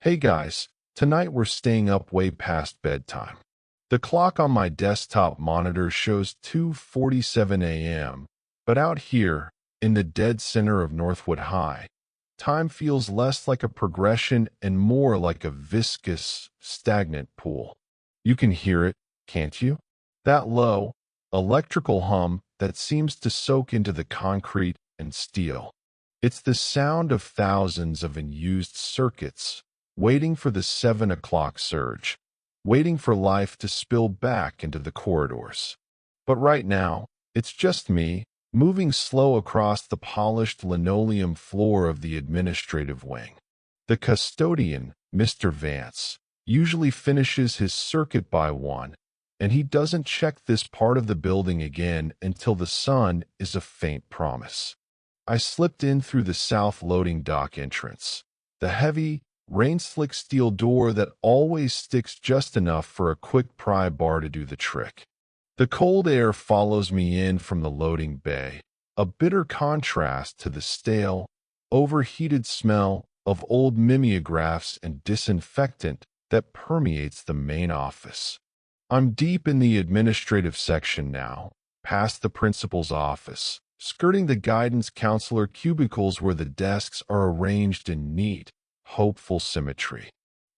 Hey guys, tonight we're staying up way past bedtime. The clock on my desktop monitor shows 2:47 a.m., but out here, in the dead center of Northwood High, time feels less like a progression and more like a viscous, stagnant pool. You can hear it, can't you? That low, electrical hum that seems to soak into the concrete and steel. It's the sound of thousands of unused circuits waiting for the 7 o'clock surge, waiting for life to spill back into the corridors. But right now, it's just me, moving slow across the polished linoleum floor of the administrative wing. The custodian, Mr. Vance, usually finishes his circuit by 1, and he doesn't check this part of the building again until the sun is a faint promise. I slipped in through the south loading dock entrance, the heavy, rain-slick steel door that always sticks just enough for a quick pry bar to do the trick. The cold air follows me in from the loading bay, a bitter contrast to the stale, overheated smell of old mimeographs and disinfectant that permeates the main office. I'm deep in the administrative section now, past the principal's office, skirting the guidance counselor cubicles where the desks are arranged in neat, hopeful symmetry.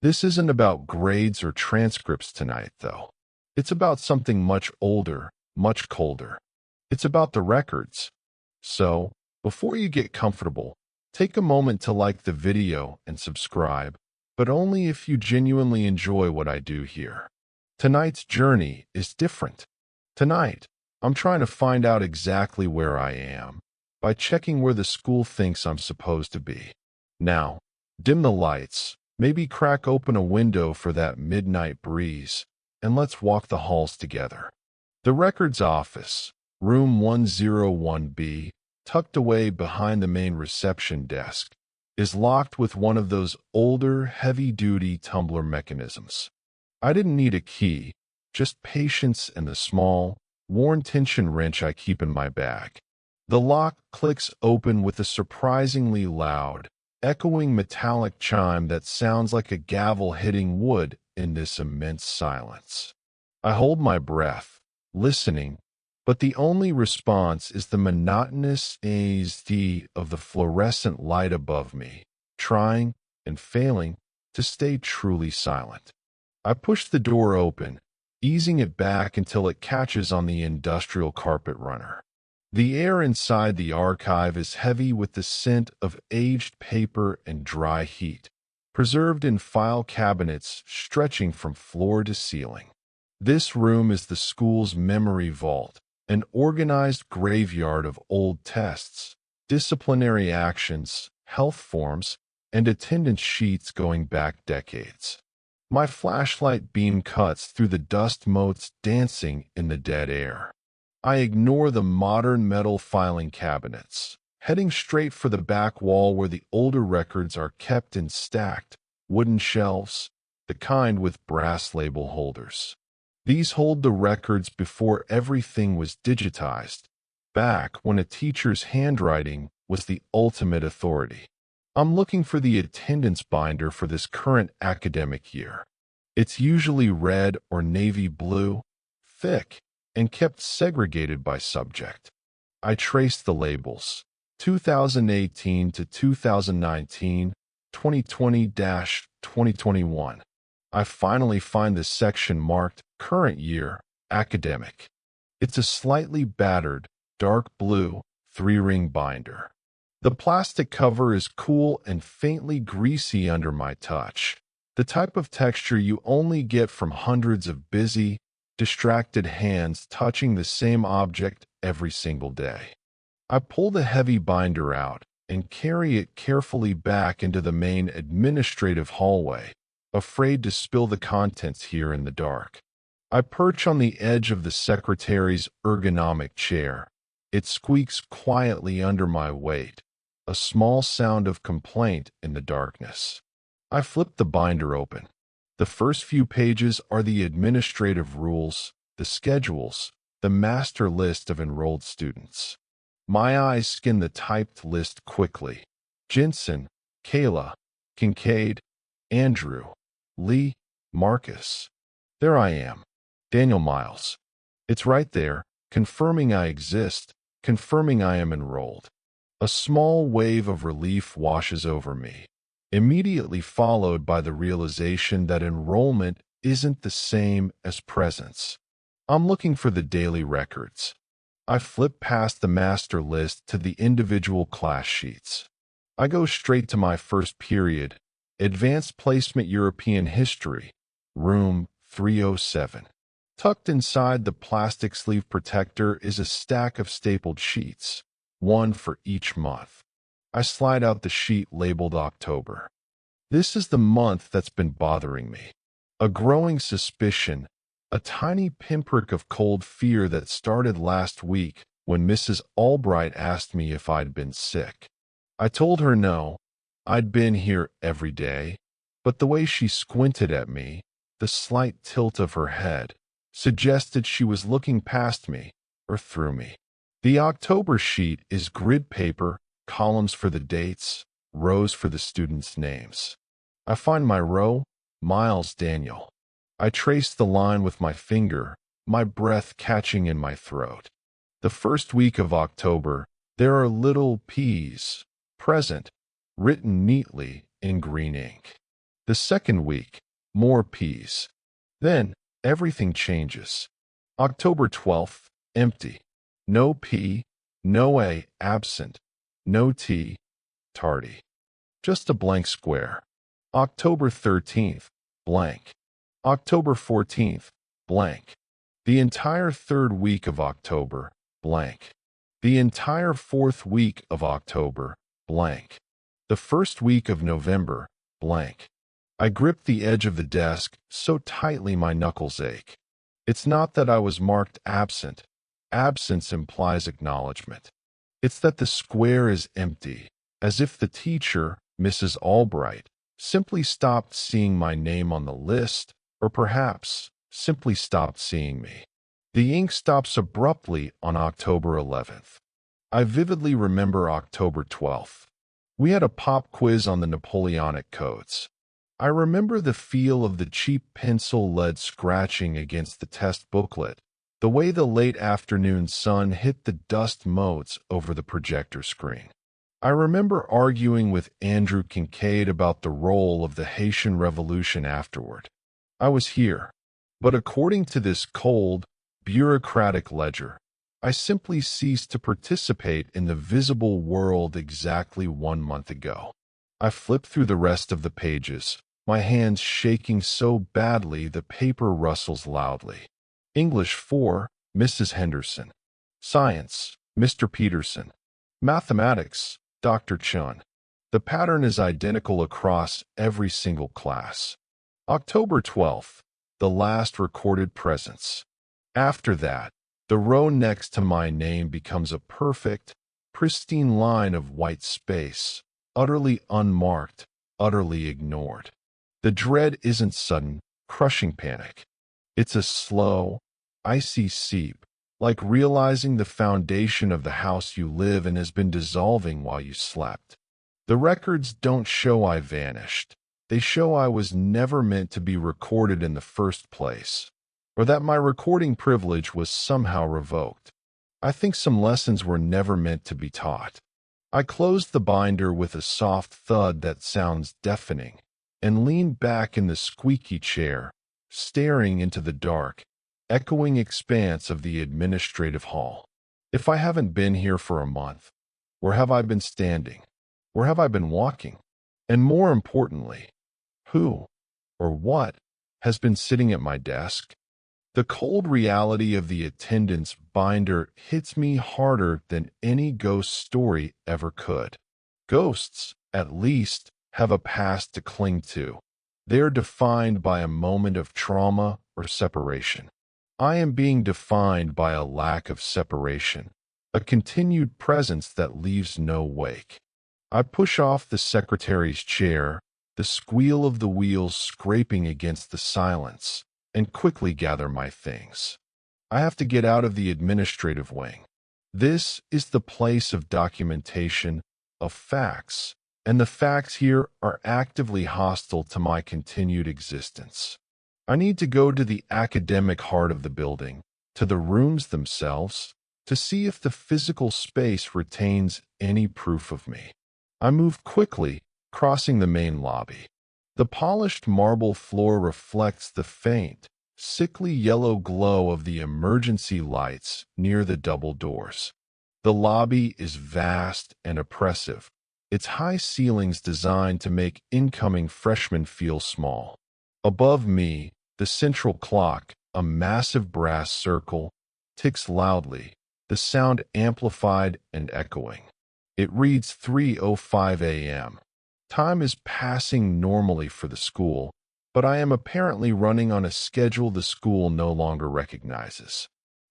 This isn't about grades or transcripts tonight, though. It's about something much older, much colder. It's about the records. So, before you get comfortable, take a moment to like the video and subscribe, but only if you genuinely enjoy what I do here. Tonight's journey is different. Tonight, I'm trying to find out exactly where I am by checking where the school thinks I'm supposed to be. Now, dim the lights, maybe crack open a window for that midnight breeze, and let's walk the halls together. The records office, room 101B, tucked away behind the main reception desk, is locked with one of those older, heavy-duty tumbler mechanisms. I didn't need a key, just patience and the small, worn tension wrench I keep in my bag. The lock clicks open with a surprisingly loud, echoing metallic chime that sounds like a gavel hitting wood in this immense silence. I hold my breath, listening, but the only response is the monotonous ASD of the fluorescent light above me, trying and failing to stay truly silent. I push the door open, easing it back until it catches on the industrial carpet runner. The air inside the archive is heavy with the scent of aged paper and dry heat, preserved in file cabinets stretching from floor to ceiling. This room is the school's memory vault, an organized graveyard of old tests, disciplinary actions, health forms, and attendance sheets going back decades. My flashlight beam cuts through the dust motes dancing in the dead air. I ignore the modern metal filing cabinets, heading straight for the back wall where the older records are kept in stacked, wooden shelves, the kind with brass label holders. These hold the records before everything was digitized, back when a teacher's handwriting was the ultimate authority. I'm looking for the attendance binder for this current academic year. It's usually red or navy blue, thick, and kept segregated by subject. I trace the labels, 2018 to 2019, 2020-2021. I finally find the section marked Current Year, Academic. It's a slightly battered, dark blue, 3-ring binder. The plastic cover is cool and faintly greasy under my touch, the type of texture you only get from hundreds of busy, distracted hands touching the same object every single day. I pull the heavy binder out and carry it carefully back into the main administrative hallway, afraid to spill the contents here in the dark. I perch on the edge of the secretary's ergonomic chair. It squeaks quietly under my weight, a small sound of complaint in the darkness. I flip the binder open. The first few pages are the administrative rules, the schedules, the master list of enrolled students. My eyes skim the typed list quickly. Jensen, Kayla, Kincaid, Andrew, Lee, Marcus. There I am. Daniel Miles. It's right there, confirming I exist, confirming I am enrolled. A small wave of relief washes over me, immediately followed by the realization that enrollment isn't the same as presence. I'm looking for the daily records. I flip past the master list to the individual class sheets. I go straight to my first period, Advanced Placement European History, room 307. Tucked inside the plastic sleeve protector is a stack of stapled sheets, one for each month. I slide out the sheet labeled October. This is the month that's been bothering me. A growing suspicion, a tiny pinprick of cold fear that started last week when Mrs. Albright asked me if I'd been sick. I told her no, I'd been here every day, but the way she squinted at me, the slight tilt of her head, suggested she was looking past me or through me. The October sheet is grid paper, columns for the dates, rows for the students' names. I find my row, Miles Daniel. I trace the line with my finger, my breath catching in my throat. The first week of October, there are little P's, present, written neatly in green ink. The second week, more P's. Then, everything changes. October 12th, empty. No P, no A, absent. No T, tardy. Just a blank square. October 13th, blank. October 14th, blank. The entire third week of October, blank. The entire fourth week of October, blank. The first week of November, blank. I grip the edge of the desk so tightly my knuckles ache. It's not that I was marked absent. Absence implies acknowledgement. It's that the square is empty, as if the teacher, Mrs. Albright, simply stopped seeing my name on the list, or perhaps simply stopped seeing me. The ink stops abruptly on October 11th. I vividly remember October 12th. We had a pop quiz on the Napoleonic codes. I remember the feel of the cheap pencil lead scratching against the test booklet, the way the late afternoon sun hit the dust motes over the projector screen. I remember arguing with Andrew Kincaid about the role of the Haitian Revolution afterward. I was here, but according to this cold, bureaucratic ledger, I simply ceased to participate in the visible world exactly 1 month ago. I flipped through the rest of the pages, my hands shaking so badly the paper rustles loudly. English 4, Mrs. Henderson. Science, Mr. Peterson. Mathematics, Dr. Chun. The pattern is identical across every single class. October 12th, the last recorded presence. After that, the row next to my name becomes a perfect, pristine line of white space, utterly unmarked, utterly ignored. The dread isn't sudden, crushing panic. It's a slow, icy seep, like realizing the foundation of the house you live in has been dissolving while you slept. The records don't show I vanished. They show I was never meant to be recorded in the first place, or that my recording privilege was somehow revoked. I think some lessons were never meant to be taught. I closed the binder with a soft thud that sounds deafening, and leaned back in the squeaky chair, staring into the dark, echoing expanse of the administrative hall. If I haven't been here for a month, where have I been standing? Where have I been walking? And more importantly, who or what has been sitting at my desk? The cold reality of the attendance binder hits me harder than any ghost story ever could. Ghosts, at least, have a past to cling to. They're defined by a moment of trauma or separation. I am being defined by a lack of separation, a continued presence that leaves no wake. I push off the secretary's chair, the squeal of the wheels scraping against the silence, and quickly gather my things. I have to get out of the administrative wing. This is the place of documentation, of facts, and the facts here are actively hostile to my continued existence. I need to go to the academic heart of the building, to the rooms themselves, to see if the physical space retains any proof of me. I move quickly, crossing the main lobby. The polished marble floor reflects the faint, sickly yellow glow of the emergency lights near the double doors. The lobby is vast and oppressive, its high ceilings designed to make incoming freshmen feel small. Above me, the central clock, a massive brass circle, ticks loudly, the sound amplified and echoing. It reads 3:05 a.m. Time is passing normally for the school, but I am apparently running on a schedule the school no longer recognizes.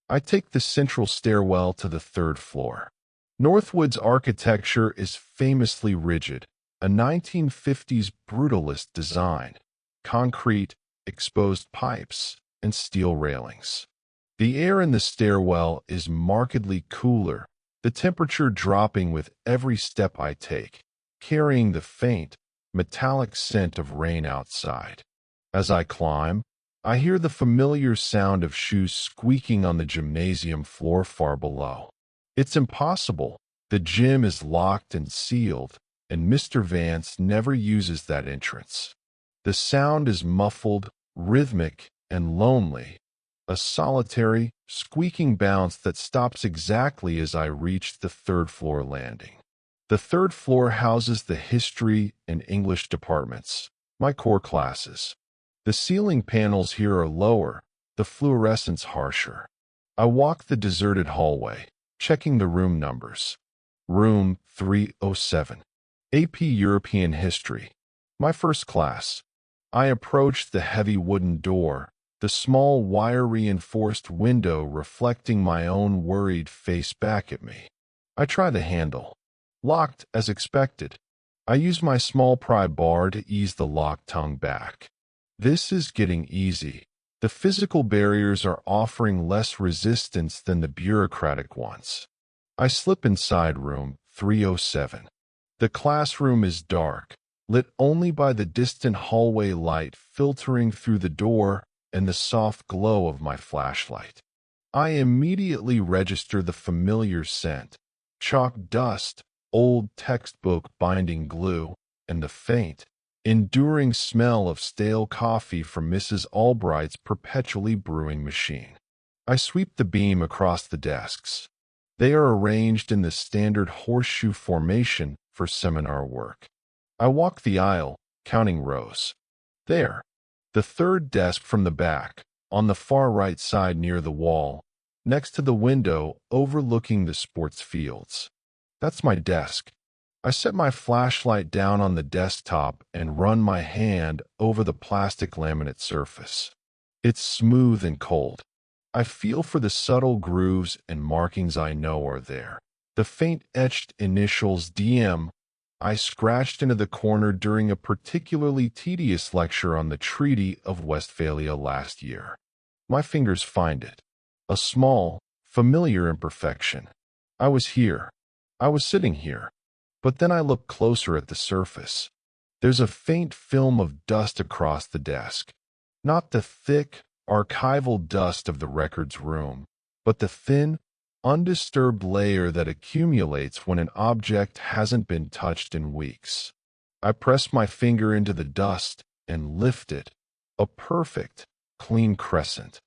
I take the central stairwell to the third floor. Northwood's architecture is famously rigid, a 1950s brutalist design, concrete, exposed pipes, and steel railings. The air in the stairwell is markedly cooler, the temperature dropping with every step I take, carrying the faint, metallic scent of rain outside. As I climb, I hear the familiar sound of shoes squeaking on the gymnasium floor far below. It's impossible. The gym is locked and sealed, and Mr. Vance never uses that entrance. The sound is muffled, rhythmic, and lonely, a solitary, squeaking bounce that stops exactly as I reach the third-floor landing. The third floor houses the history and English departments, my core classes. The ceiling panels here are lower, the fluorescence harsher. I walk the deserted hallway, checking the room numbers. Room 307. AP European History. My first class. I approach the heavy wooden door, the small wire-reinforced window reflecting my own worried face back at me. I try the handle. Locked as expected. I use my small pry bar to ease the lock tongue back. This is getting easy. The physical barriers are offering less resistance than the bureaucratic ones. I slip inside room 307. The classroom is dark, lit only by the distant hallway light filtering through the door and the soft glow of my flashlight. I immediately register the familiar scent, chalk dust, old textbook binding glue, and the faint, enduring smell of stale coffee from Mrs. Albright's perpetually brewing machine. I sweep the beam across the desks. They are arranged in the standard horseshoe formation for seminar work. I walk the aisle, counting rows. There, the third desk from the back, on the far right side near the wall, next to the window overlooking the sports fields. That's my desk. I set my flashlight down on the desktop and run my hand over the plastic laminate surface. It's smooth and cold. I feel for the subtle grooves and markings I know are there. The faint etched initials DM I scratched into the corner during a particularly tedious lecture on the Treaty of Westphalia last year. My fingers find it. A small, familiar imperfection. I was here. I was sitting here. But then I look closer at the surface. There's a faint film of dust across the desk. Not the thick, archival dust of the records room, but the thin, undisturbed layer that accumulates when an object hasn't been touched in weeks. I press my finger into the dust and lift it, a perfect, clean crescent.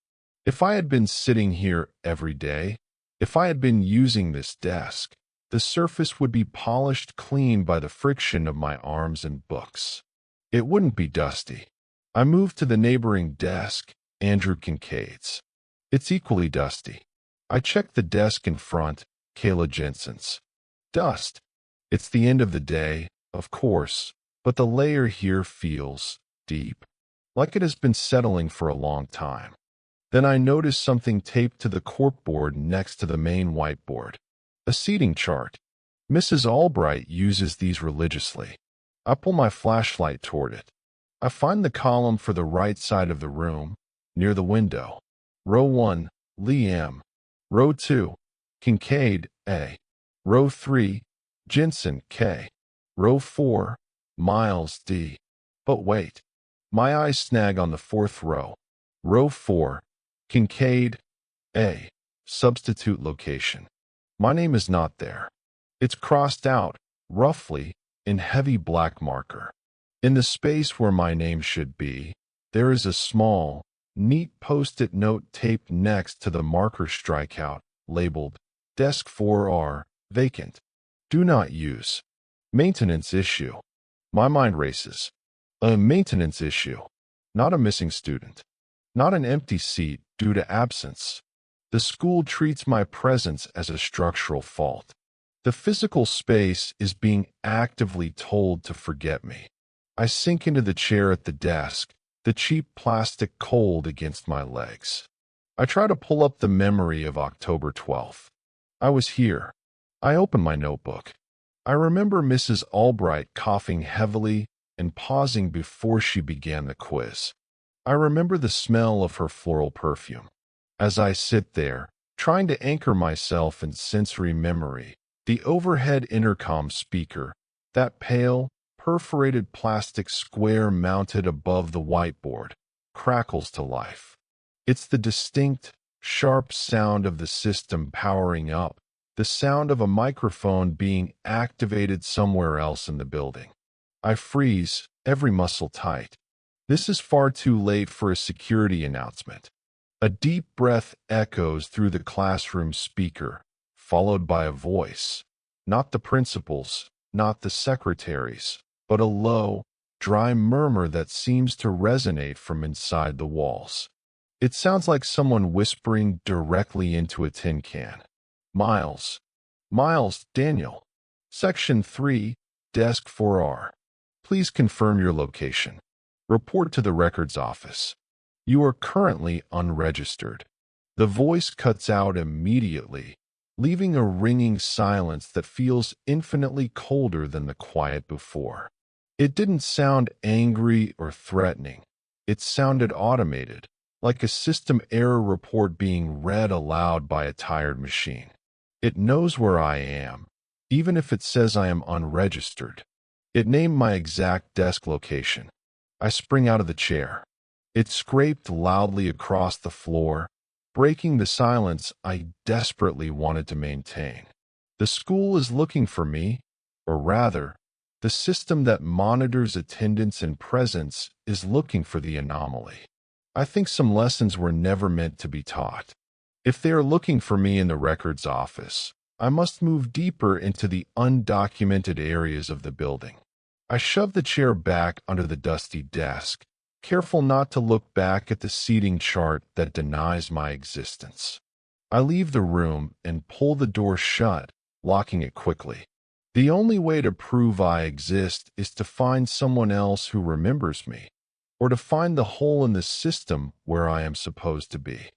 If I had been sitting here every day, if I had been using this desk, the surface would be polished clean by the friction of my arms and books. It wouldn't be dusty. I move to the neighboring desk, Andrew Kincaid's. It's equally dusty. I check the desk in front, Kayla Jensen's. Dust. It's the end of the day, of course, but the layer here feels deep, like it has been settling for a long time. Then I notice something taped to the corkboard next to the main whiteboard. A seating chart. Mrs. Albright uses these religiously. I pull my flashlight toward it. I find the column for the right side of the room, near the window. Row 1, Lee M. Row 2, Kincaid A. Row 3, Jensen K. Row 4, Miles D. But wait. My eyes snag on the fourth row. Row 4, Kincaid A. Substitute location. My name is not there. It's crossed out, roughly, in heavy black marker. In the space where my name should be, there is a small, neat post-it note taped next to the marker strikeout, labeled Desk 4R, vacant. Do not use. Maintenance issue. My mind races. A maintenance issue. Not a missing student. Not an empty seat due to absence. The school treats my presence as a structural fault. The physical space is being actively told to forget me. I sink into the chair at the desk, the cheap plastic cold against my legs. I try to pull up the memory of October 12th. I was here. I open my notebook. I remember Mrs. Albright coughing heavily and pausing before she began the quiz. I remember the smell of her floral perfume. As I sit there, trying to anchor myself in sensory memory, the overhead intercom speaker, that pale, perforated plastic square mounted above the whiteboard, crackles to life. It's the distinct, sharp sound of the system powering up, the sound of a microphone being activated somewhere else in the building. I freeze, every muscle tight. This is far too late for a security announcement. A deep breath echoes through the classroom speaker, followed by a voice. Not the principal's, not the secretary's, but a low, dry murmur that seems to resonate from inside the walls. It sounds like someone whispering directly into a tin can. Miles. Miles, Daniel. Section 3, Desk 4R. Please confirm your location. Report to the records office. You are currently unregistered. The voice cuts out immediately, leaving a ringing silence that feels infinitely colder than the quiet before. It didn't sound angry or threatening. It sounded automated, like a system error report being read aloud by a tired machine. It knows where I am, even if it says I am unregistered. It named my exact desk location. I spring out of the chair. It scraped loudly across the floor, breaking the silence I desperately wanted to maintain. The school is looking for me, or rather, the system that monitors attendance and presence is looking for the anomaly. I think some lessons were never meant to be taught. If they are looking for me in the records office, I must move deeper into the undocumented areas of the building. I shove the chair back under the dusty desk, careful not to look back at the seating chart that denies my existence. I leave the room and pull the door shut, locking it quickly. The only way to prove I exist is to find someone else who remembers me, or to find the hole in the system where I am supposed to be.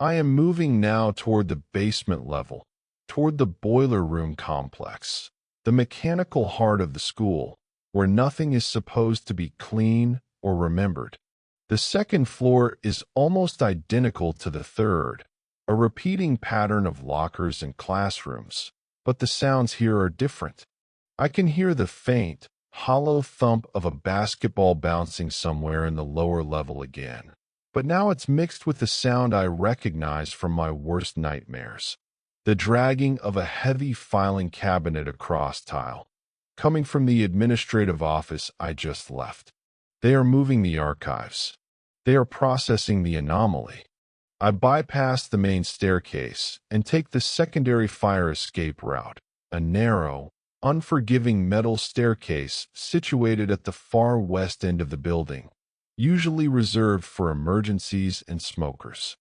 I am moving now toward the basement level, toward the boiler room complex, the mechanical heart of the school, where nothing is supposed to be clean or remembered. The second floor is almost identical to the third, a repeating pattern of lockers and classrooms, but the sounds here are different. I can hear the faint, hollow thump of a basketball bouncing somewhere in the lower level again, but now it's mixed with the sound I recognize from my worst nightmares, the dragging of a heavy filing cabinet across tile, coming from the administrative office I just left. They are moving the archives. They are processing the anomaly. I bypass the main staircase and take the secondary fire escape route, a narrow, unforgiving metal staircase situated at the far west end of the building, usually reserved for emergencies and smokers.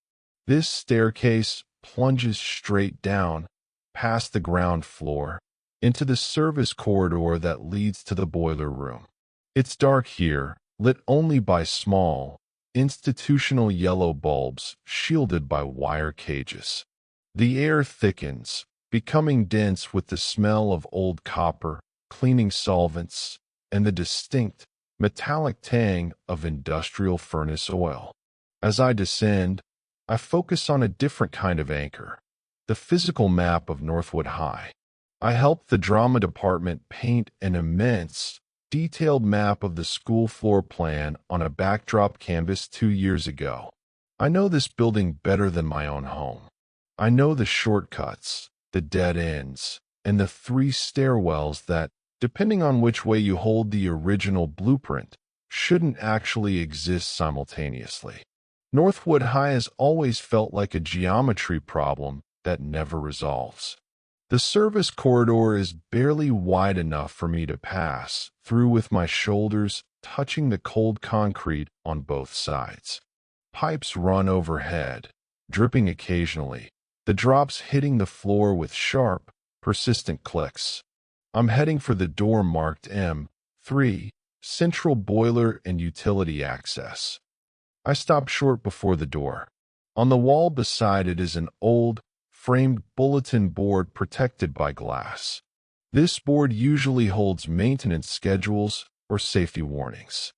This staircase plunges straight down, past the ground floor, into the service corridor that leads to the boiler room. It's dark here, lit only by small, institutional yellow bulbs shielded by wire cages. The air thickens, becoming dense with the smell of old copper, cleaning solvents, and the distinct, metallic tang of industrial furnace oil. As I descend, I focus on a different kind of anchor, the physical map of Northwood High. I helped the drama department paint an immense, detailed map of the school floor plan on a backdrop canvas 2 years ago. I know this building better than my own home. I know the shortcuts, the dead ends, and the three stairwells that, depending on which way you hold the original blueprint, shouldn't actually exist simultaneously. Northwood High has always felt like a geometry problem that never resolves. The service corridor is barely wide enough for me to pass through with my shoulders touching the cold concrete on both sides. Pipes run overhead, dripping occasionally, the drops hitting the floor with sharp, persistent clicks. I'm heading for the door marked M3, Central Boiler and Utility Access. I stop short before the door. On the wall beside it is an old, framed bulletin board protected by glass. This board usually holds maintenance schedules or safety warnings.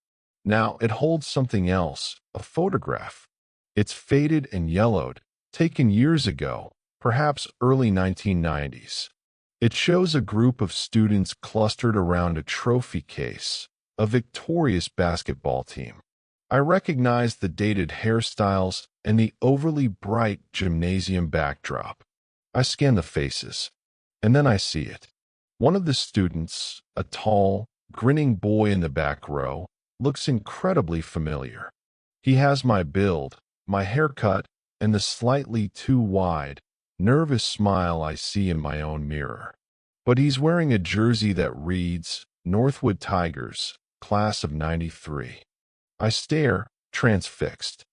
Now it holds something else, a photograph. It's faded and yellowed, taken years ago, perhaps early 1990s. It shows a group of students clustered around a trophy case, a victorious basketball team. I recognize the dated hairstyles and the overly bright gymnasium backdrop. I scan the faces, and then I see it. One of the students, a tall, grinning boy in the back row, looks incredibly familiar. He has my build, my haircut, and the slightly too wide, nervous smile I see in my own mirror. But he's wearing a jersey that reads, Northwood Tigers, Class of '93. I stare, transfixed.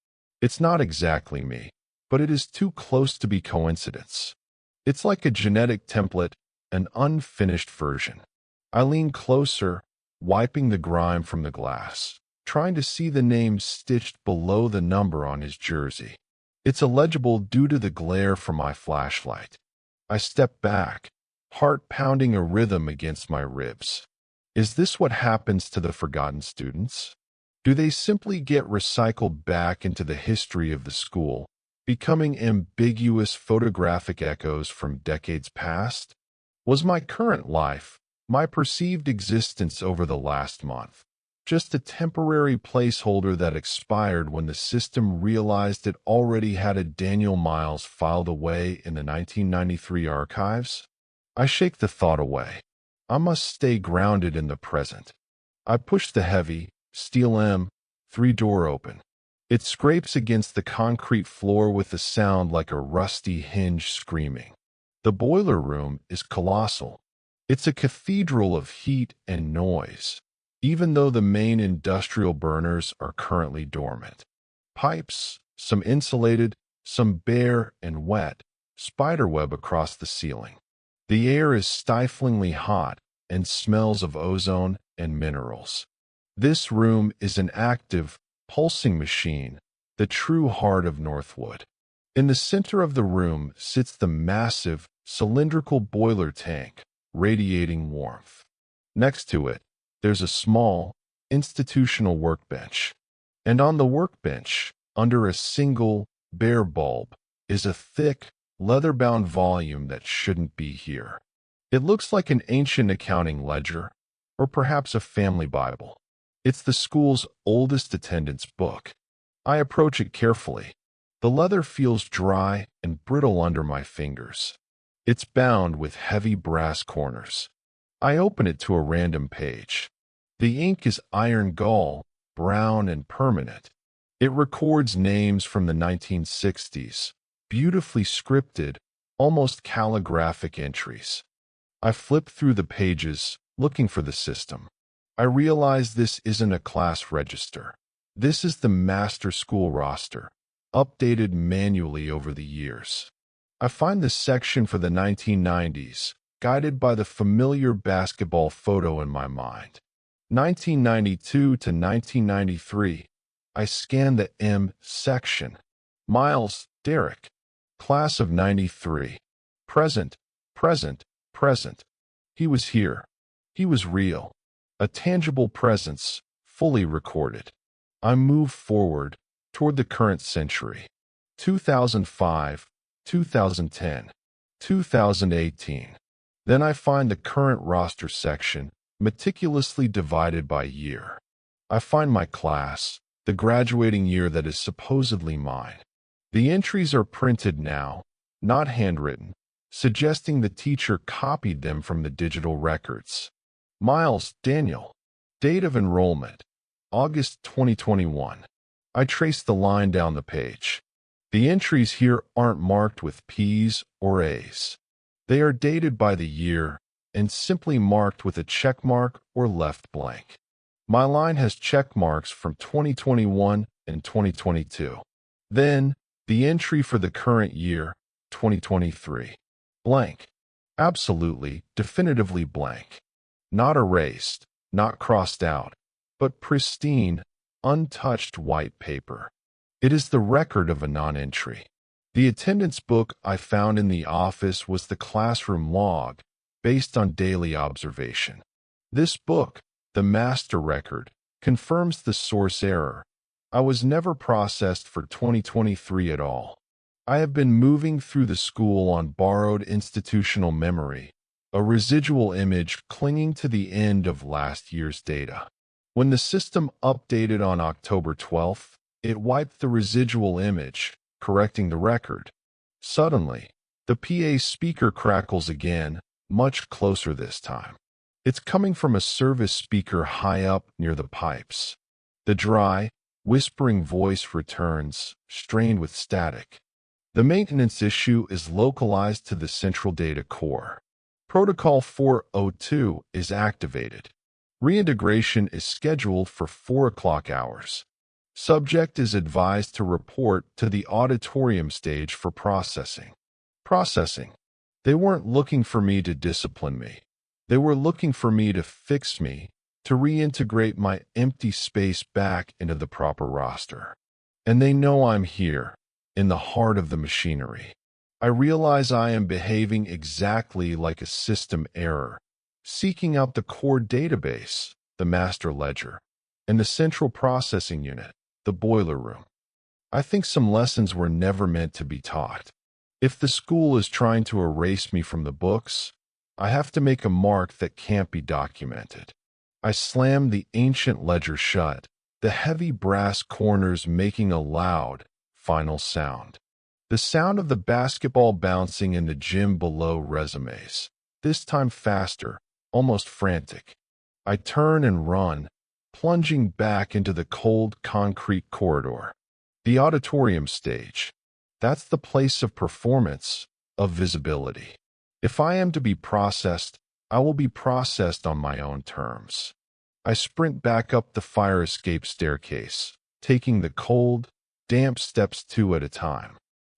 It's not exactly me, but it is too close to be coincidence. It's like a genetic template, an unfinished version. I lean closer, wiping the grime from the glass, trying to see the name stitched below the number on his jersey. It's illegible due to the glare from my flashlight. I step back, heart pounding a rhythm against my ribs. Is this what happens to the forgotten students? Do they simply get recycled back into the history of the school, becoming ambiguous photographic echoes from decades past? Was my current life, my perceived existence over the last month, just a temporary placeholder that expired when the system realized it already had a Daniel Miles filed away in the 1993 archives? I shake the thought away. I must stay grounded in the present. I push the heavy, steel M3 door open. It scrapes against the concrete floor with a sound like a rusty hinge screaming. The boiler room is colossal. It's a cathedral of heat and noise, even though the main industrial burners are currently dormant. Pipes, some insulated, some bare and wet, spiderweb across the ceiling. The air is stiflingly hot and smells of ozone and minerals. This room is an active, pulsing machine, the true heart of Northwood. In the center of the room sits the massive, cylindrical boiler tank, radiating warmth. Next to it, there's a small, institutional workbench. And on the workbench, under a single, bare bulb, is a thick, leather-bound volume that shouldn't be here. It looks like an ancient accounting ledger, or perhaps a family Bible. It's the school's oldest attendance book. I approach it carefully. The leather feels dry and brittle under my fingers. It's bound with heavy brass corners. I open it to a random page. The ink is iron gall, brown and permanent. It records names from the 1960s, beautifully scripted, almost calligraphic entries. I flip through the pages, looking for the system. I realize this isn't a class register. This is the master school roster, updated manually over the years. I find the section for the 1990s, guided by the familiar basketball photo in my mind. 1992 to 1993. I scan the M section. Miles, Derek. Class of '93. Present, present, present. He was here. He was real. A tangible presence, fully recorded. I move forward, toward the current century. 2005, 2010, 2018. Then I find the current roster section, meticulously divided by year. I find my class, the graduating year that is supposedly mine. The entries are printed now, not handwritten, suggesting the teacher copied them from the digital records. Miles Daniel. Date of enrollment, August 2021. I trace the line down the page. The entries here aren't marked with P's or A's. They are dated by the year and simply marked with a check mark or left blank. My line has check marks from 2021 and 2022. Then, the entry for the current year, 2023. Blank. Absolutely, definitively blank. Not erased, not crossed out, but pristine, untouched white paper. It is the record of a non-entry. The attendance book I found in the office was the classroom log, based on daily observation. This book, the master record, confirms the source error. I was never processed for 2023 at all. I have been moving through the school on borrowed institutional memory, a residual image clinging to the end of last year's data. When the system updated on October 12th, it wiped the residual image, correcting the record. Suddenly, the PA speaker crackles again, much closer this time. It's coming from a service speaker high up near the pipes. The dry, whispering voice returns, strained with static. The maintenance issue is localized to the central data core. Protocol 402 is activated. Reintegration is scheduled for 4 o'clock hours. Subject is advised to report to the auditorium stage for processing. Processing. They weren't looking for me to discipline me. They were looking for me to fix me, to reintegrate my empty space back into the proper roster. And they know I'm here, in the heart of the machinery. I realize I am behaving exactly like a system error, seeking out the core database, the master ledger, and the central processing unit, the boiler room. I think some lessons were never meant to be taught. If the school is trying to erase me from the books, I have to make a mark that can't be documented. I slam the ancient ledger shut, the heavy brass corners making a loud, final sound. The sound of the basketball bouncing in the gym below resumes, this time faster, almost frantic. I turn and run, plunging back into the cold concrete corridor. The auditorium stage. That's the place of performance, of visibility. If I am to be processed, I will be processed on my own terms. I sprint back up the fire escape staircase, taking the cold, damp steps 2 at a time.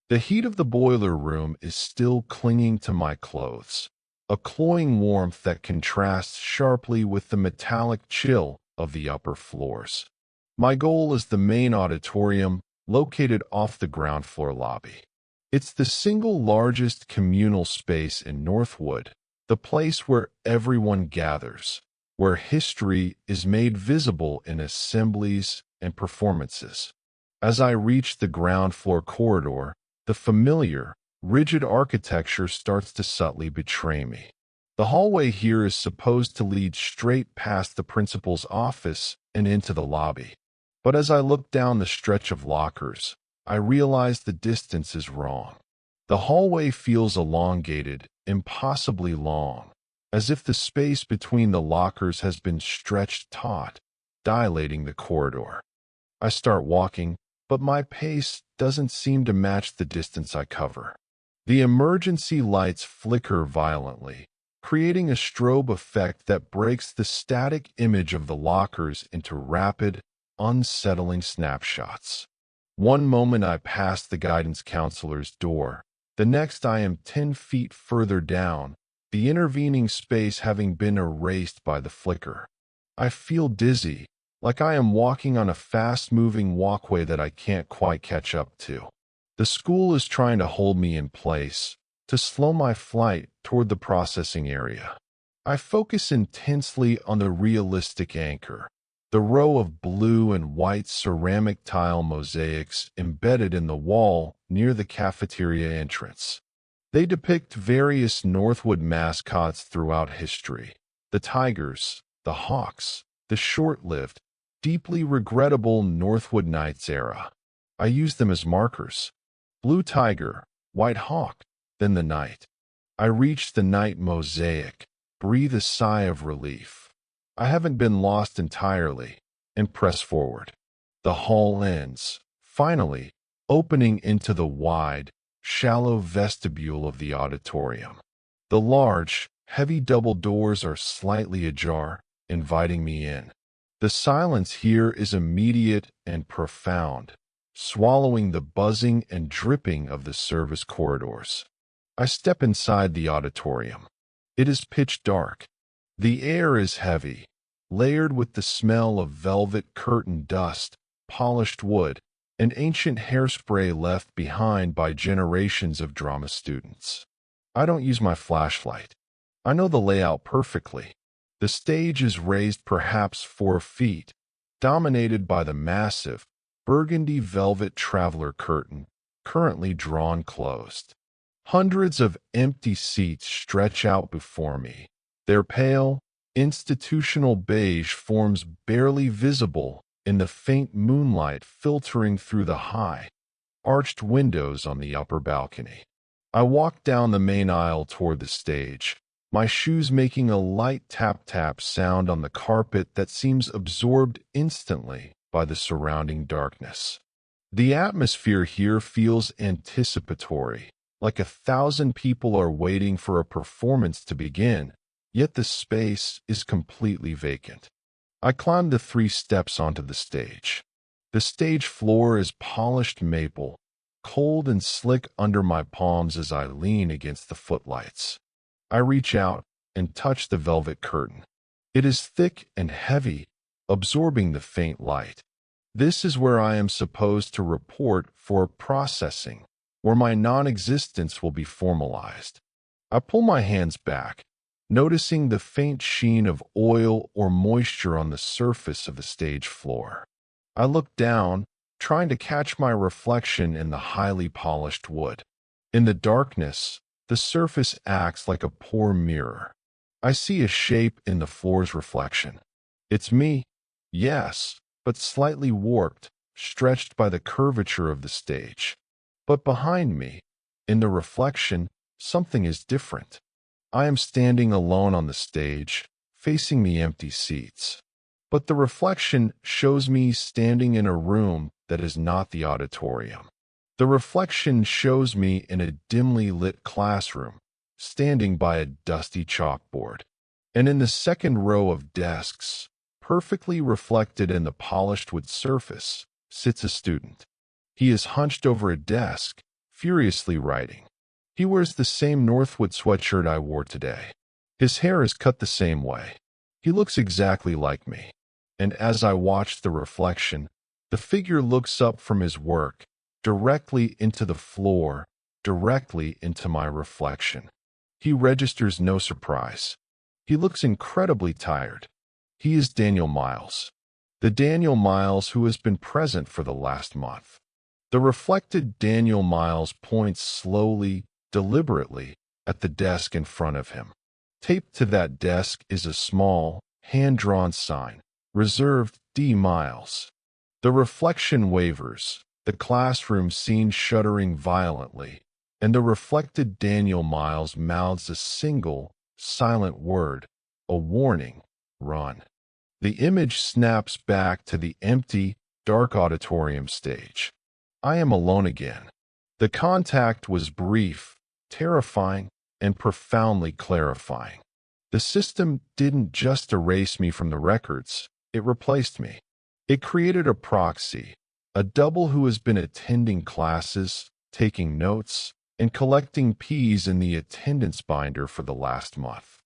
The heat of the boiler room is still clinging to my clothes, a cloying warmth that contrasts sharply with the metallic chill of the upper floors. My goal is the main auditorium, located off the ground floor lobby. It's the single largest communal space in Northwood, the place where everyone gathers, where history is made visible in assemblies and performances. As I reach the ground floor corridor, the familiar, rigid architecture starts to subtly betray me. The hallway here is supposed to lead straight past the principal's office and into the lobby. But as I look down the stretch of lockers, I realize the distance is wrong. The hallway feels elongated, impossibly long, as if the space between the lockers has been stretched taut, dilating the corridor. I start walking, but my pace doesn't seem to match the distance I cover. The emergency lights flicker violently, creating a strobe effect that breaks the static image of the lockers into rapid, unsettling snapshots. One moment I pass the guidance counselor's door, the next I am 10 feet further down, the intervening space having been erased by the flicker. I feel dizzy, like I am walking on a fast-moving walkway that I can't quite catch up to. The school is trying to hold me in place, to slow my flight toward the processing area. I focus intensely on the realistic anchor, the row of blue and white ceramic tile mosaics embedded in the wall near the cafeteria entrance. They depict various Northwood mascots throughout history: the tigers, the hawks, the short-lived, deeply regrettable Northwood Knights era. I use them as markers. Blue tiger, white hawk, then the knight. I reach the knight mosaic, breathe a sigh of relief. I haven't been lost entirely, and press forward. The hall ends, finally, opening into the wide, shallow vestibule of the auditorium. The large, heavy double doors are slightly ajar, inviting me in. The silence here is immediate and profound, swallowing the buzzing and dripping of the service corridors. I step inside the auditorium. It is pitch dark. The air is heavy, layered with the smell of velvet curtain dust, polished wood, and ancient hairspray left behind by generations of drama students. I don't use my flashlight. I know the layout perfectly. The stage is raised perhaps 4 feet, dominated by the massive, burgundy velvet traveler curtain, currently drawn closed. Hundreds of empty seats stretch out before me. Their pale, institutional beige forms barely visible in the faint moonlight filtering through the high, arched windows on the upper balcony. I walk down the main aisle toward the stage, my shoes making a light tap-tap sound on the carpet that seems absorbed instantly by the surrounding darkness. The atmosphere here feels anticipatory, like 1,000 people are waiting for a performance to begin, yet the space is completely vacant. I climb the 3 steps onto the stage. The stage floor is polished maple, cold and slick under my palms as I lean against the footlights. I reach out and touch the velvet curtain. It is thick and heavy, absorbing the faint light. This is where I am supposed to report for processing, where my non-existence will be formalized. I pull my hands back, noticing the faint sheen of oil or moisture on the surface of the stage floor. I look down, trying to catch my reflection in the highly polished wood. In the darkness, the surface acts like a poor mirror. I see a shape in the floor's reflection. It's me, yes, but slightly warped, stretched by the curvature of the stage. But behind me, in the reflection, something is different. I am standing alone on the stage, facing the empty seats. But the reflection shows me standing in a room that is not the auditorium. The reflection shows me in a dimly lit classroom, standing by a dusty chalkboard. And in the second row of desks, perfectly reflected in the polished wood surface, sits a student. He is hunched over a desk, furiously writing. He wears the same Northwood sweatshirt I wore today. His hair is cut the same way. He looks exactly like me. And as I watch the reflection, the figure looks up from his work, directly into the floor, directly into my reflection. He registers no surprise. He looks incredibly tired. He is Daniel Miles. The Daniel Miles who has been present for the last month. The reflected Daniel Miles points slowly, deliberately, at the desk in front of him. Taped to that desk is a small, hand-drawn sign, reserved D. Miles. The reflection wavers, the classroom scene shuddering violently, and the reflected Daniel Miles mouths a single, silent word, a warning: run. The image snaps back to the empty, dark auditorium stage. I am alone again. The contact was brief, terrifying, and profoundly clarifying. The system didn't just erase me from the records, it replaced me. It created a proxy, a double who has been attending classes, taking notes, and collecting P's in the attendance binder for the last month.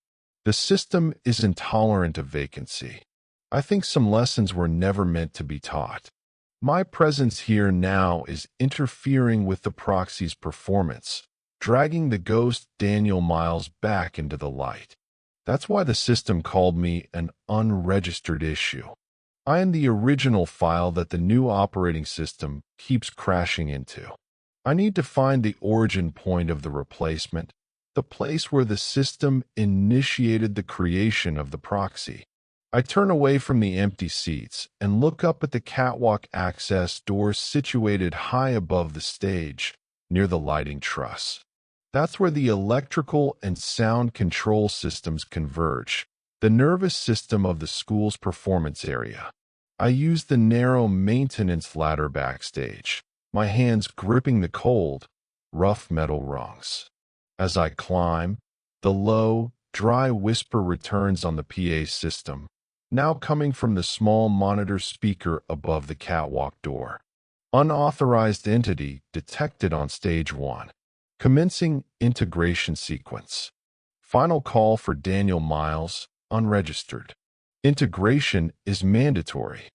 The system is intolerant of vacancy. I think some lessons were never meant to be taught. My presence here now is interfering with the proxy's performance, dragging the ghost Daniel Miles back into the light. That's why the system called me an unregistered issue. I am the original file that the new operating system keeps crashing into. I need to find the origin point of the replacement, the place where the system initiated the creation of the proxy. I turn away from the empty seats and look up at the catwalk access doors situated high above the stage, near the lighting truss. That's where the electrical and sound control systems converge, the nervous system of the school's performance area. I use the narrow maintenance ladder backstage, my hands gripping the cold, rough metal rungs. As I climb, the low, dry whisper returns on the PA system, now coming from the small monitor speaker above the catwalk door. Unauthorized entity detected on stage 1. Commencing integration sequence. Final call for Daniel Miles, unregistered. Integration is mandatory.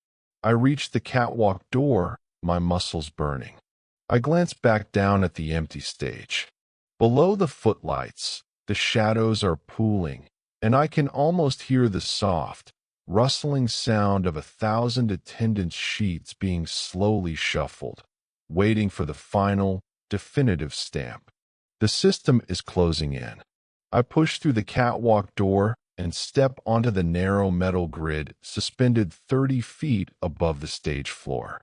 I reach the catwalk door, my muscles burning. I glance back down at the empty stage. Below the footlights, the shadows are pooling, and I can almost hear the soft, rustling sound of 1,000 attendance sheets being slowly shuffled, waiting for the final, definitive stamp. The system is closing in. I push through the catwalk door and step onto the narrow metal grid suspended 30 feet above the stage floor.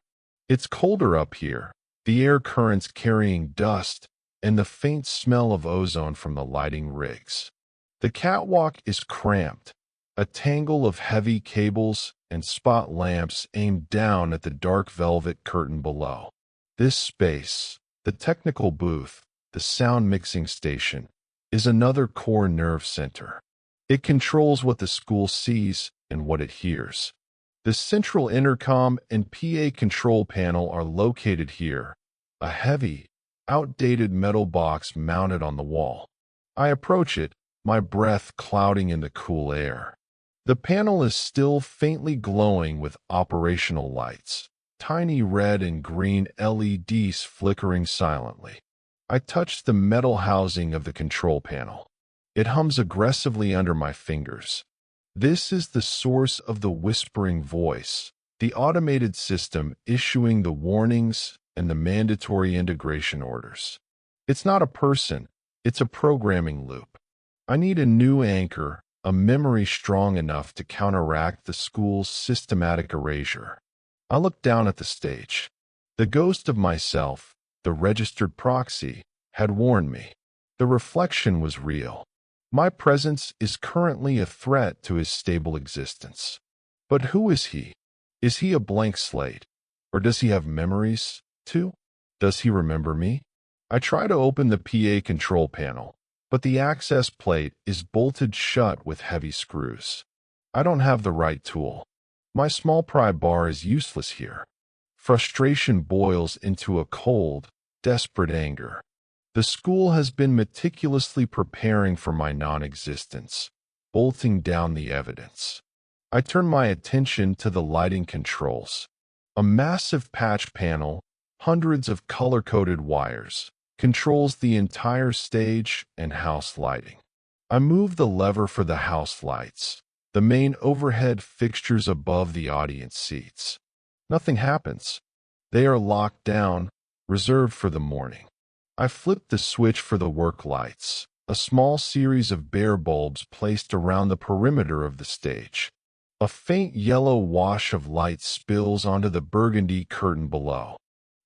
It's colder up here, the air currents carrying dust and the faint smell of ozone from the lighting rigs. The catwalk is cramped, a tangle of heavy cables and spot lamps aimed down at the dark velvet curtain below. This space, the technical booth, the sound mixing station, is another core nerve center. It controls what the school sees and what it hears. The central intercom and PA control panel are located here, a heavy, outdated metal box mounted on the wall. I approach it, my breath clouding in the cool air. The panel is still faintly glowing with operational lights, tiny red and green LEDs flickering silently. I touch the metal housing of the control panel. It hums aggressively under my fingers. This is the source of the whispering voice, the automated system issuing the warnings and the mandatory integration orders. It's not a person, it's a programming loop. I need a new anchor, a memory strong enough to counteract the school's systematic erasure. I look down at the stage. The ghost of myself, the registered proxy, had warned me. The reflection was real. My presence is currently a threat to his stable existence. But who is he? Is he a blank slate? Or does he have memories, too? Does he remember me? I try to open the PA control panel, but the access plate is bolted shut with heavy screws. I don't have the right tool. My small pry bar is useless here. Frustration boils into a cold, desperate anger. The school has been meticulously preparing for my non-existence, bolting down the evidence. I turn my attention to the lighting controls. A massive patch panel, hundreds of color-coded wires, controls the entire stage and house lighting. I move the lever for the house lights, the main overhead fixtures above the audience seats. Nothing happens. They are locked down, reserved for the morning. I flip the switch for the work lights, a small series of bare bulbs placed around the perimeter of the stage. A faint yellow wash of light spills onto the burgundy curtain below.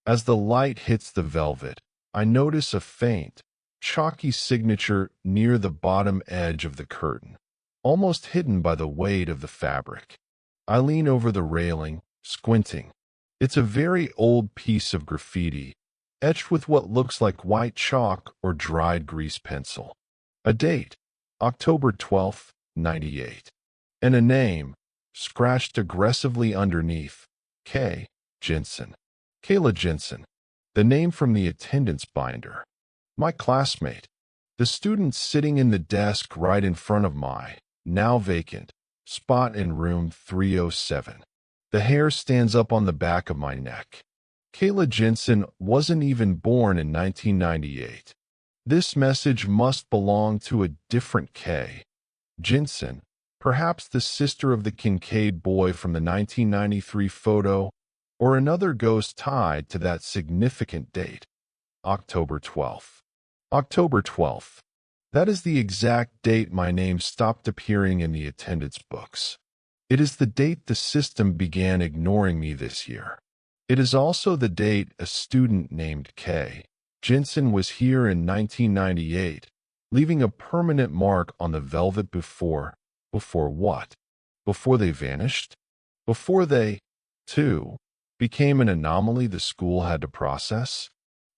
As the light hits the velvet, I notice a faint, chalky signature near the bottom edge of the curtain, almost hidden by the weight of the fabric. I lean over the railing, squinting. It's a very old piece of graffiti, etched with what looks like white chalk or dried grease pencil. A date, October 12th, 98. And a name, scratched aggressively underneath, K. Jensen. Kayla Jensen, the name from the attendance binder. My classmate, the student sitting in the desk right in front of my, now vacant, spot in room 307. The hair stands up on the back of my neck. Kayla Jensen wasn't even born in 1998. This message must belong to a different Kay. Jensen, perhaps the sister of the Kincaid boy from the 1993 photo, or another ghost tied to that significant date. October 12th. October 12th. That is the exact date my name stopped appearing in the attendance books. It is the date the system began ignoring me this year. It is also the date a student named K. Jensen was here in 1998, leaving a permanent mark on the velvet before what? Before they vanished? Before they, too, became an anomaly the school had to process?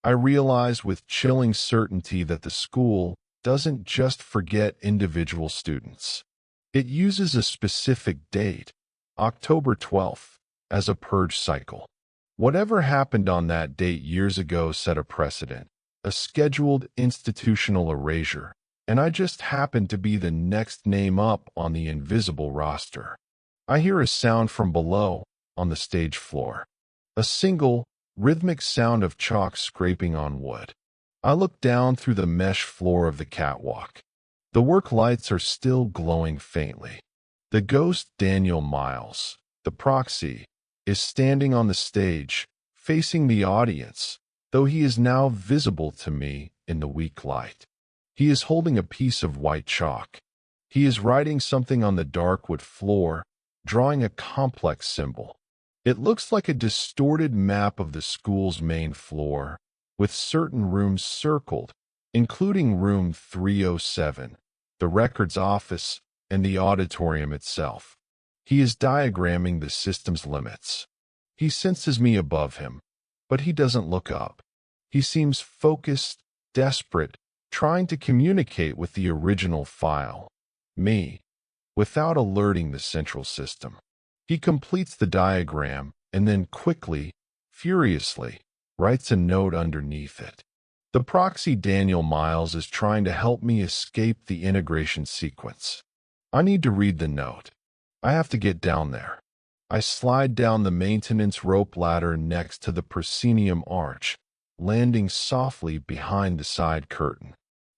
I realized with chilling certainty that the school doesn't just forget individual students. It uses a specific date, October 12th, as a purge cycle. Whatever happened on that date years ago set a precedent, a scheduled institutional erasure, and I just happened to be the next name up on the invisible roster. I hear a sound from below, on the stage floor. A single, rhythmic sound of chalk scraping on wood. I look down through the mesh floor of the catwalk. The work lights are still glowing faintly. The ghost Daniel Miles, the proxy, is standing on the stage, facing the audience, though he is now visible to me in the weak light. He is holding a piece of white chalk. He is writing something on the dark wood floor, drawing a complex symbol. It looks like a distorted map of the school's main floor, with certain rooms circled, including room 307, the records office, and the auditorium itself. He is diagramming the system's limits. He senses me above him, but he doesn't look up. He seems focused, desperate, trying to communicate with the original file, me, without alerting the central system. He completes the diagram and then quickly, furiously, writes a note underneath it. The proxy Daniel Miles is trying to help me escape the integration sequence. I need to read the note. I have to get down there. I slide down the maintenance rope ladder next to the proscenium arch, landing softly behind the side curtain.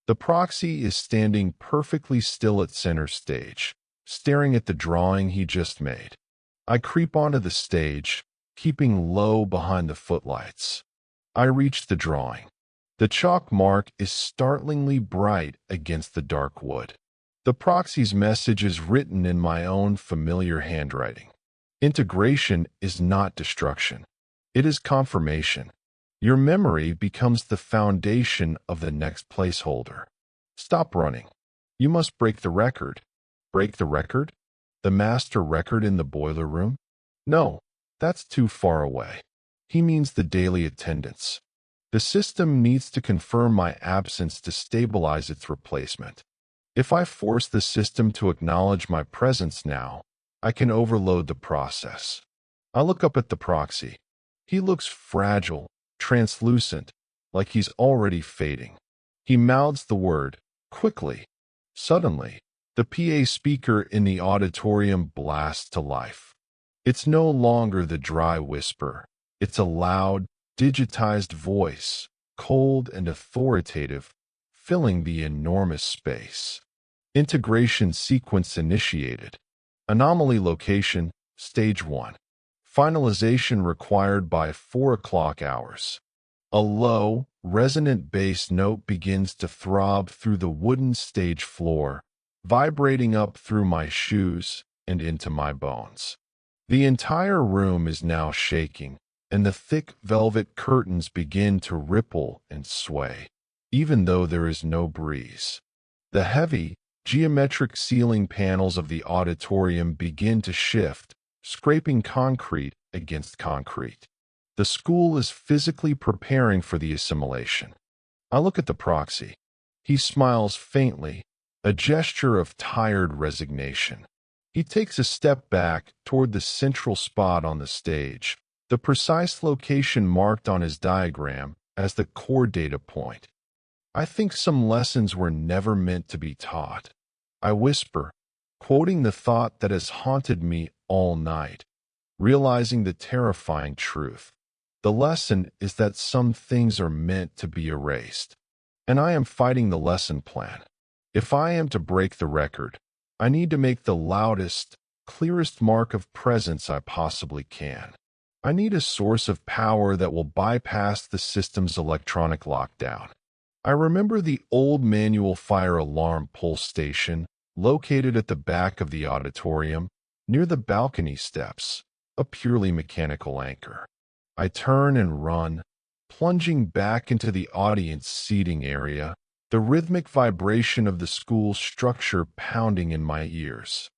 The proxy is standing perfectly still at center stage, staring at the drawing he just made. I creep onto the stage, keeping low behind the footlights. I reach the drawing. The chalk mark is startlingly bright against the dark wood. The proxy's message is written in my own familiar handwriting. Integration is not destruction. It is confirmation. Your memory becomes the foundation of the next placeholder. Stop running. You must break the record. Break the record? The master record in the boiler room? No, that's too far away. He means the daily attendance. The system needs to confirm my absence to stabilize its replacement. If I force the system to acknowledge my presence now, I can overload the process. I look up at the proxy. He looks fragile, translucent, like he's already fading. He mouths the word, quickly. Suddenly, the PA speaker in the auditorium blasts to life. It's no longer the dry whisper. It's a loud, digitized voice, cold and authoritative, filling the enormous space. Integration sequence initiated. Anomaly location, stage 1. Finalization required by 4 o'clock hours. A low, resonant bass note begins to throb through the wooden stage floor, vibrating up through my shoes and into my bones. The entire room is now shaking, and the thick velvet curtains begin to ripple and sway, even though there is no breeze. The heavy, geometric ceiling panels of the auditorium begin to shift, scraping concrete against concrete. The school is physically preparing for the assimilation. I look at the proxy. He smiles faintly, a gesture of tired resignation. He takes a step back toward the central spot on the stage, the precise location marked on his diagram as the core data point. I think some lessons were never meant to be taught. I whisper, quoting the thought that has haunted me all night, realizing the terrifying truth. The lesson is that some things are meant to be erased. And I am fighting the lesson plan. If I am to break the record, I need to make the loudest, clearest mark of presence I possibly can. I need a source of power that will bypass the system's electronic lockdown. I remember the old manual fire alarm pull station located at the back of the auditorium near the balcony steps, a purely mechanical anchor. I turn and run, plunging back into the audience seating area, the rhythmic vibration of the school structure pounding in my ears.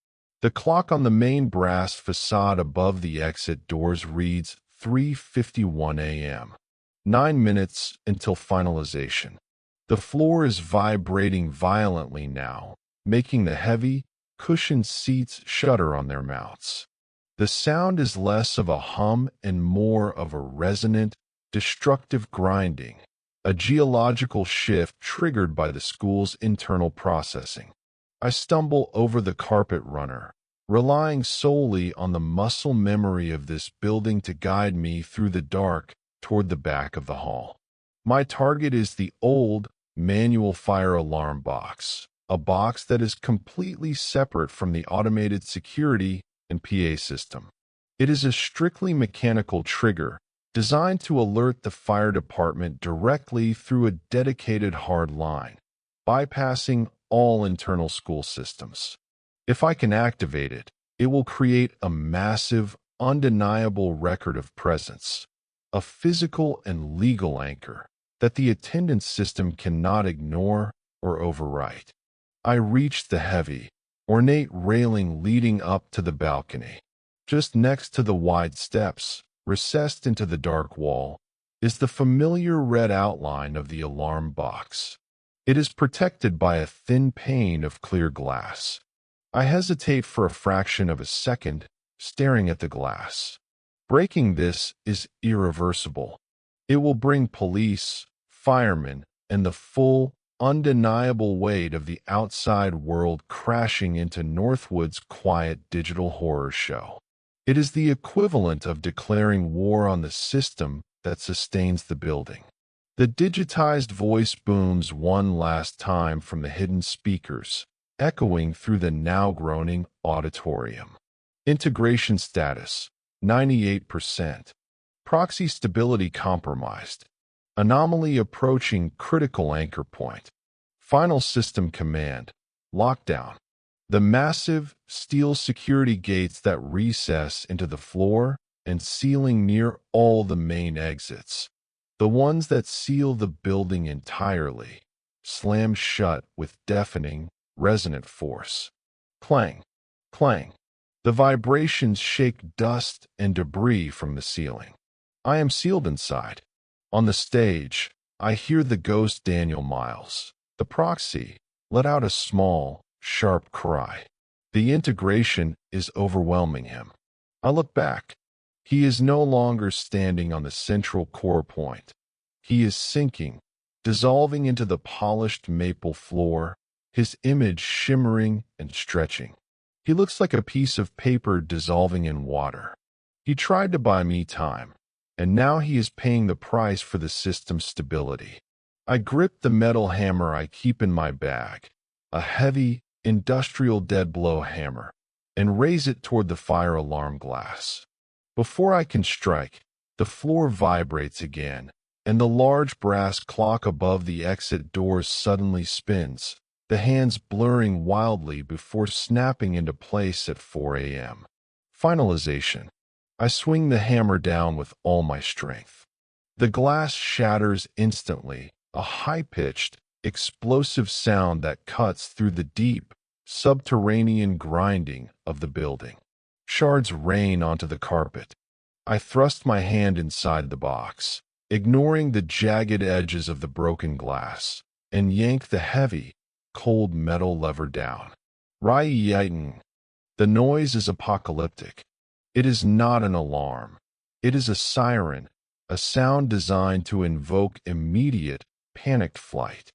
The clock on the main brass facade above the exit doors reads 3:51 a.m. 9 minutes until finalization. The floor is vibrating violently now, making the heavy, cushioned seats shudder on their mounts. The sound is less of a hum and more of a resonant, destructive grinding, a geological shift triggered by the school's internal processing. I stumble over the carpet runner, relying solely on the muscle memory of this building to guide me through the dark toward the back of the hall. My target is the old, manual fire alarm box, a box that is completely separate from the automated security and PA system. It is a strictly mechanical trigger designed to alert the fire department directly through a dedicated hard line, bypassing all internal school systems. If I can activate it, it will create a massive, undeniable record of presence, a physical and legal anchor that the attendance system cannot ignore or overwrite. I reach the heavy, ornate railing leading up to the balcony. Just next to the wide steps, recessed into the dark wall, is the familiar red outline of the alarm box. It is protected by a thin pane of clear glass. I hesitate for a fraction of a second, staring at the glass. Breaking this is irreversible. It will bring police, firemen, and the full, undeniable weight of the outside world crashing into Northwood's quiet digital horror show. It is the equivalent of declaring war on the system that sustains the building. The digitized voice booms one last time from the hidden speakers, echoing through the now groaning auditorium. Integration status, 98%. Proxy stability compromised. Anomaly approaching critical anchor point. Final system command, lockdown. The massive steel security gates that recess into the floor and ceiling near all the main exits, the ones that seal the building entirely, slam shut with deafening, resonant force. Clang, clang. The vibrations shake dust and debris from the ceiling. I am sealed inside. On the stage, I hear the ghost Daniel Miles, the proxy, let out a small, sharp cry. The integration is overwhelming him. I look back. He is no longer standing on the central core point. He is sinking, dissolving into the polished maple floor, his image shimmering and stretching. He looks like a piece of paper dissolving in water. He tried to buy me time, and now he is paying the price for the system's stability. I grip the metal hammer I keep in my bag, a heavy, industrial dead-blow hammer, and raise it toward the fire alarm glass. Before I can strike, the floor vibrates again, and the large brass clock above the exit doors suddenly spins, the hands blurring wildly before snapping into place at 4 a.m. Finalization. I swing the hammer down with all my strength. The glass shatters instantly, a high-pitched, explosive sound that cuts through the deep, subterranean grinding of the building. Shards rain onto the carpet. I thrust my hand inside the box, ignoring the jagged edges of the broken glass, and yank the heavy, cold metal lever down. Rai-yiting. The noise is apocalyptic. It is not an alarm. It is a siren, a sound designed to invoke immediate, panicked flight.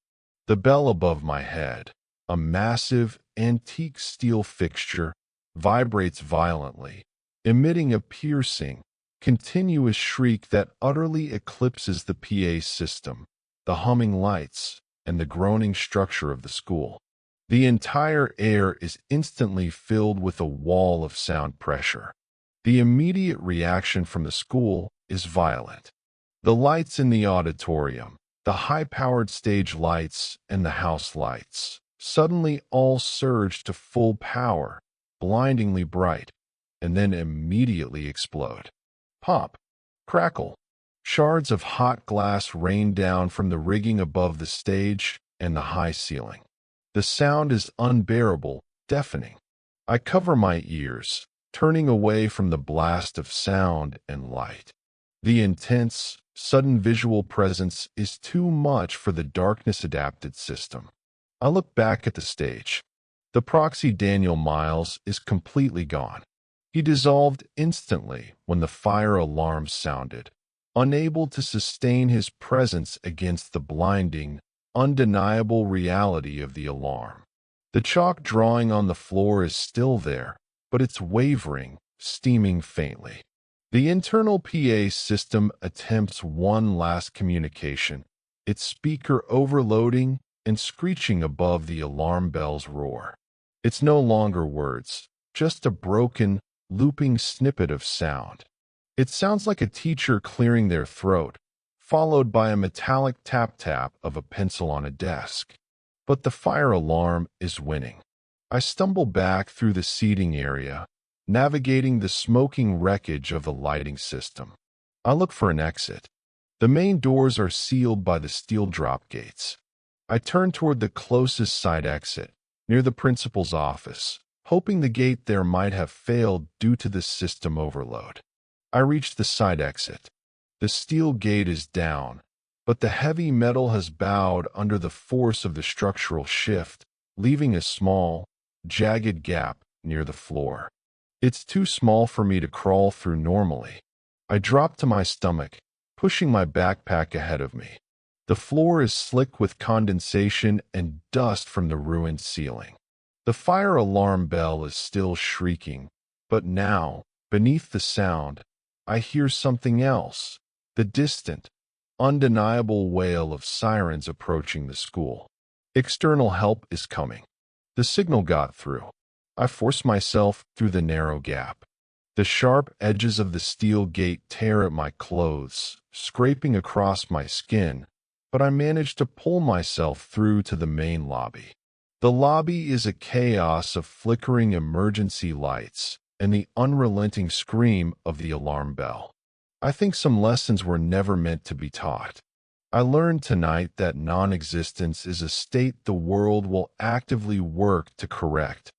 The bell above my head, a massive, antique steel fixture, vibrates violently, emitting a piercing, continuous shriek that utterly eclipses the PA system, the humming lights, and the groaning structure of the school. The entire air is instantly filled with a wall of sound pressure. The immediate reaction from the school is violent. The lights in the auditorium, the high-powered stage lights, and the house lights suddenly all surge to full power, blindingly bright, and then immediately explode. Pop, crackle. Shards of hot glass rain down from the rigging above the stage and the high ceiling. The sound is unbearable, deafening. I cover my ears, turning away from the blast of sound and light. The intense, sudden visual presence is too much for the darkness-adapted system. I look back at the stage. The proxy Daniel Miles is completely gone. He dissolved instantly when the fire alarm sounded, unable to sustain his presence against the blinding, undeniable reality of the alarm. The chalk drawing on the floor is still there, but it's wavering, steaming faintly. The internal PA system attempts one last communication, its speaker overloading and screeching above the alarm bell's roar. It's no longer words, just a broken, looping snippet of sound. It sounds like a teacher clearing their throat, followed by a metallic tap-tap of a pencil on a desk. But the fire alarm is winning. I stumble back through the seating area, navigating the smoking wreckage of the lighting system. I look for an exit. The main doors are sealed by the steel drop gates. I turn toward the closest side exit, near the principal's office, hoping the gate there might have failed due to the system overload. I reach the side exit. The steel gate is down, but the heavy metal has bowed under the force of the structural shift, leaving a small, jagged gap near the floor. It's too small for me to crawl through normally. I drop to my stomach, pushing my backpack ahead of me. The floor is slick with condensation and dust from the ruined ceiling. The fire alarm bell is still shrieking, but now, beneath the sound, I hear something else, the distant, undeniable wail of sirens approaching the school. External help is coming. The signal got through. I force myself through the narrow gap. The sharp edges of the steel gate tear at my clothes, scraping across my skin, but I manage to pull myself through to the main lobby. The lobby is a chaos of flickering emergency lights and the unrelenting scream of the alarm bell. I think some lessons were never meant to be taught. I learned tonight that non-existence is a state the world will actively work to correct,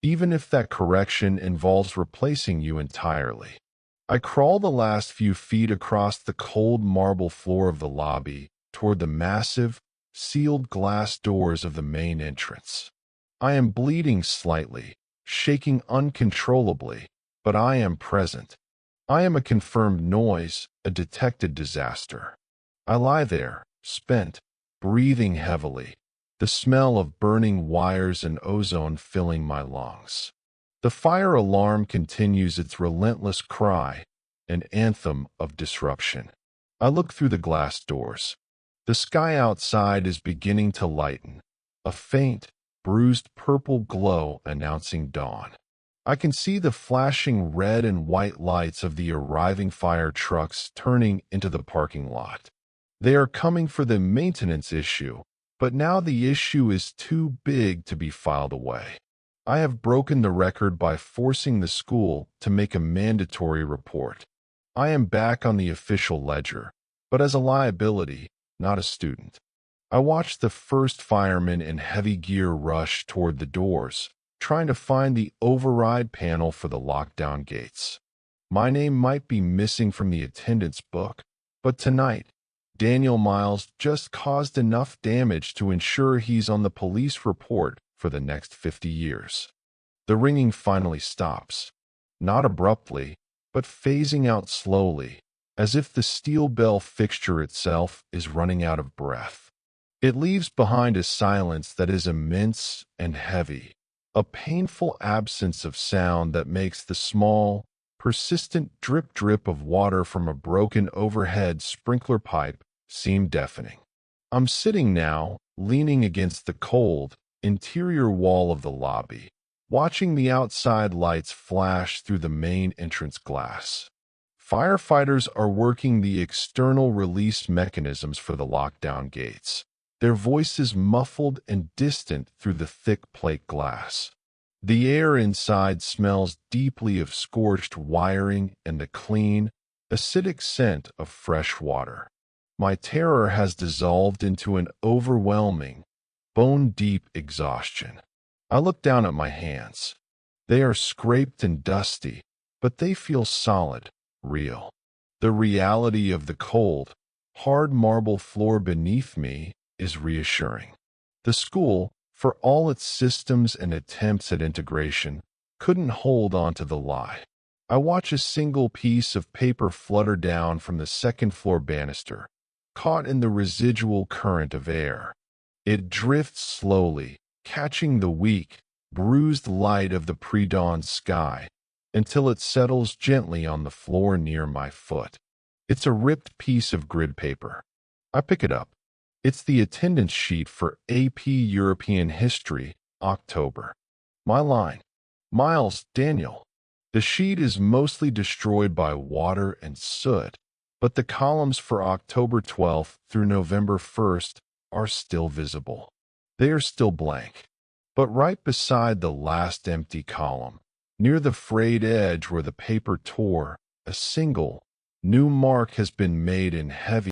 even if that correction involves replacing you entirely. I crawl the last few feet across the cold marble floor of the lobby toward the massive, sealed glass doors of the main entrance. I am bleeding slightly, shaking uncontrollably, but I am present. I am a confirmed noise, a detected disaster. I lie there, spent, breathing heavily, the smell of burning wires and ozone filling my lungs. The fire alarm continues its relentless cry, an anthem of disruption. I look through the glass doors. The sky outside is beginning to lighten, a faint, bruised purple glow announcing dawn. I can see the flashing red and white lights of the arriving fire trucks turning into the parking lot. They are coming for the maintenance issue, but now the issue is too big to be filed away. I have broken the record by forcing the school to make a mandatory report. I am back on the official ledger, but as a liability, not a student. I watched the first fireman in heavy gear rush toward the doors, trying to find the override panel for the lockdown gates. My name might be missing from the attendance book, but tonight, Daniel Miles just caused enough damage to ensure he's on the police report for the next 50 years. The ringing finally stops, not abruptly, but phasing out slowly, as if the steel bell fixture itself is running out of breath. It leaves behind a silence that is immense and heavy, a painful absence of sound that makes the small, persistent drip-drip of water from a broken overhead sprinkler pipe seem deafening. I'm sitting now, leaning against the cold, interior wall of the lobby, watching the outside lights flash through the main entrance glass. Firefighters are working the external release mechanisms for the lockdown gates, their voices muffled and distant through the thick plate glass. The air inside smells deeply of scorched wiring and the clean, acidic scent of fresh water. My terror has dissolved into an overwhelming, bone-deep exhaustion. I look down at my hands. They are scraped and dusty, but they feel solid, real. The reality of the cold, hard marble floor beneath me is reassuring. The school, for all its systems and attempts at integration, couldn't hold on to the lie. I watch a single piece of paper flutter down from the second-floor banister, caught in the residual current of air. It drifts slowly, catching the weak, bruised light of the pre-dawn sky, until it settles gently on the floor near my foot. It's a ripped piece of grid paper. I pick it up. It's the attendance sheet for AP European History, October. My line: Miles, Daniel. The sheet is mostly destroyed by water and soot, but the columns for October 12th through November 1st are still visible. They are still blank. But right beside the last empty column, near the frayed edge where the paper tore, a single, new mark has been made in heavy